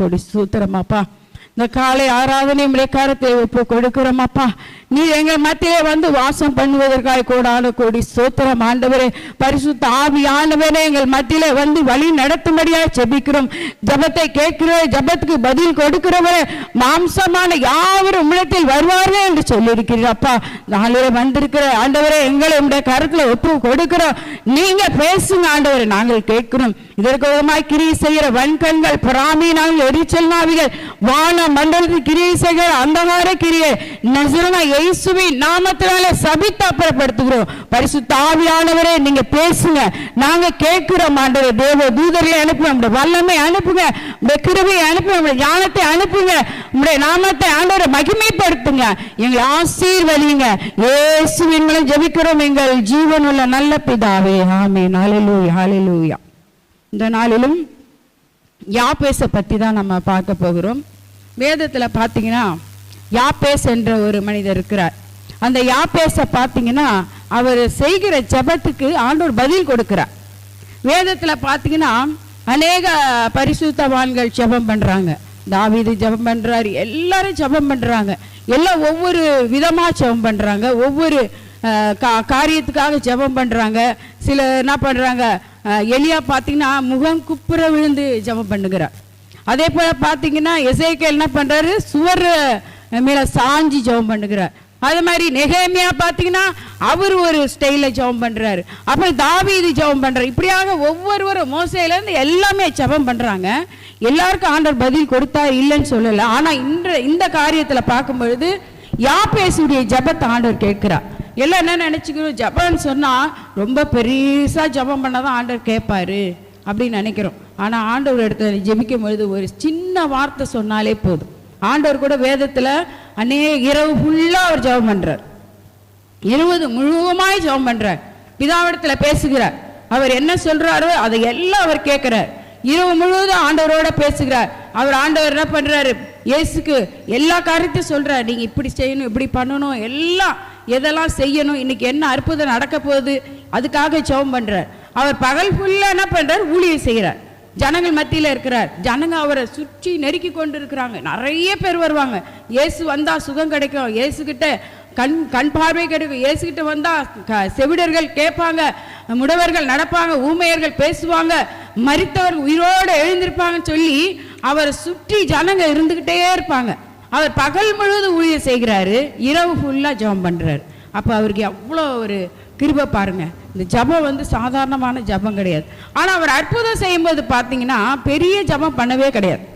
கோடி ஸ்தோத்திரம் அப்பா. இந்த காலை ஆராதனை உம்முடைய கரத்தை ஒப்பு கொடுக்கிறோம் அப்பா. நீ எங்கள் மத்தியிலே வந்து வாசம் பண்ணுவதற்காக கோடி ஸ்தோத்திரம் ஆண்டவரே. பரிசுத்த ஆவியானவரே எங்கள் மத்தியிலே வந்து வழி நடத்தும்படியாக ஜெபிக்கிறோம். ஜபத்தை கேட்கிற ஜபத்துக்கு பதில் கொடுக்கிறவரே மாம்சமான யாவரும் உம்மிடத்தில் வருவார்கள் என்று சொல்லியிருக்கிறீர் அப்பா. நாளிலே வந்திருக்கிற ஆண்டவரே எங்களை உம்முடைய கரத்துல ஒப்பு கொடுக்கிறோம். நீங்க பேசுங்க ஆண்டவரே, நாங்கள் கேட்கிறோம். இதற்கு விதமாய் கிரியை செய்கிற வன்கண்கள் பொறாமை நாங்கள் எரிச்சல் நாவிகள் வான மண்டலத்தில் கிரியை செய்கிற அந்தகார கிரியை நசரேயனாகிய இயேசுவின் நாமத்தினாலே சபித்து அப்புறப்படுத்துகிறோம். பரிசுத்த ஆவியானவரே நீங்க பேசுங்க, நாங்க கேட்கிறோம் ஆண்டவரே. தேவ தூதர்களை அனுப்புங்க, உங்களுடைய வல்லமை அனுப்புங்க, உங்களுடைய கிருபையை அனுப்புங்க, உங்களுடைய ஞானத்தை அனுப்புங்க, உங்களுடைய நாமத்தை ஆண்டவரை மகிமைப்படுத்துங்க, எங்களை ஆசீர்வதிங்க. இயேசுவின் மூலம் ஜெபிக்கிறோம் எங்கள் ஜீவனுள்ள நல்ல பிதாவே, ஆமென். ஹல்லேலூயா, ஹல்லேலூயா. இந்த நாளிலும் யாப்பேச பற்றி தான் நம்ம பார்க்க போகிறோம். வேதத்தில் பார்த்தீங்கன்னா யாப்பேஸ் என்ற ஒரு மனிதர் இருக்கிறார். அந்த யாப்பேச பார்த்தீங்கன்னா அவர் செய்கிற ஜெபத்துக்கு ஆண்டவர் பதில் கொடுக்கிறார். வேதத்தில் பார்த்தீங்கன்னா அநேக பரிசுத்தவான்கள் ஜெபம் பண்ணுறாங்க. தாவீது ஜெபம் பண்ணுறாரு, எல்லாரும் ஜெபம் பண்ணுறாங்க. எல்லாம் ஒவ்வொரு விதமாக ஜெபம் பண்ணுறாங்க, ஒவ்வொரு காரியத்துக்காக ஜெபம் பண்ணுறாங்க. சில என்ன பண்ணுறாங்க, எலியா பார்த்தீங்கன்னா முகம் குப்புற விழுந்து ஜெபம் பண்ணுகிறார். அதே போல பார்த்தீங்கன்னா எசேக்கியேல் என்ன பண்ணுறாரு, சுவர் மேலே சாஞ்சி ஜெபம் பண்ணுகிறார். அது மாதிரி நெகேமியா பார்த்தீங்கன்னா அவர் ஒரு ஸ்டைலில் ஜெபம் பண்ணுறாரு. அப்புறம் தாவீது ஜெபம் பண்ணுறாரு. இப்படியாக ஒவ்வொருவரும் மோசேலேருந்து எல்லாமே ஜெபம் பண்ணுறாங்க. எல்லாருக்கும் ஆண்டவர் பதில் கொடுத்தா இல்லைன்னு சொல்லலை. ஆனால் இந்த காரியத்தில் பார்க்கும்பொழுது யாப்பேசுடைய ஜெபத்தை ஆண்டவர் கேட்கிறார். எல்லாம் என்ன நினச்சிக்கிறோம், ஜபம்னு சொன்னால் ரொம்ப பெருசாக ஜபம் பண்ணாதான் ஆண்டவர் கேட்பாரு அப்படின்னு நினைக்கிறோம். ஆனால் ஆண்டவர் இடத்துல ஜெபிக்கும் பொழுது ஒரு சின்ன வார்த்தை சொன்னாலே போதும். ஆண்டவர் கூட வேதத்தில் இரவு ஃபுல்லாக அவர் ஜெபம் பண்ணுறார், இருபது முழுவதுமாய் ஜெபம் பண்ணுறார், பிதாவிடத்தில் பேசுகிறார். அவர் என்ன சொல்கிறாரோ அதை எல்லாம் அவர் கேட்குறார். இரவு முழுவதும் ஆண்டவரோட பேசுகிறார். ஆண்டவர் என்ன பண்ணுறாரு, இயேசுக்கு எல்லா காரியத்தையும் சொல்கிறார். நீங்கள் இப்படி செய்யணும், இப்படி பண்ணணும், எல்லாம் எதெல்லாம் செய்யணும், இன்னைக்கு என்ன அற்புதம் நடக்க போகுது, அதுக்காக ஜெபம் பண்ணுறார். அவர் பகல் ஃபுல்லாக என்ன பண்ணுறார், ஊழியம் செய்கிறார். ஜனங்கள் மத்தியில் இருக்கிறார். ஜனங்க அவரை சுற்றி நெருக்கி கொண்டு இருக்கிறாங்க. நிறைய பேர் வருவாங்க. இயேசு வந்தால் சுகம் கிடைக்கும், இயேசுக்கிட்ட கண் பார்வை கிடைக்கும், இயேசுக்கிட்ட வந்தால் செவிடர்கள் கேட்பாங்க, முடவர்கள் நடப்பாங்க, ஊமையர்கள் பேசுவாங்க, மரித்தவர் உயிரோடு எழுந்திருப்பாங்கன்னு சொல்லி அவரை சுற்றி ஜனங்க இருந்துக்கிட்டே இருப்பாங்க. அவர் பகல் முழுவதும் ஊழியம் செய்கிறாரு, இரவு ஃபுல்லாக ஜெபம் பண்ணுறாரு. அப்போ அவருக்கு எவ்வளோ ஒரு கிருபை பாருங்க. இந்த ஜபம் சாதாரணமான ஜபம் கிடையாது. ஆனால் அவர் அற்புதம் செய்யும்போது பார்த்தீங்கன்னா பெரிய ஜபம் பண்ணவே கிடையாது.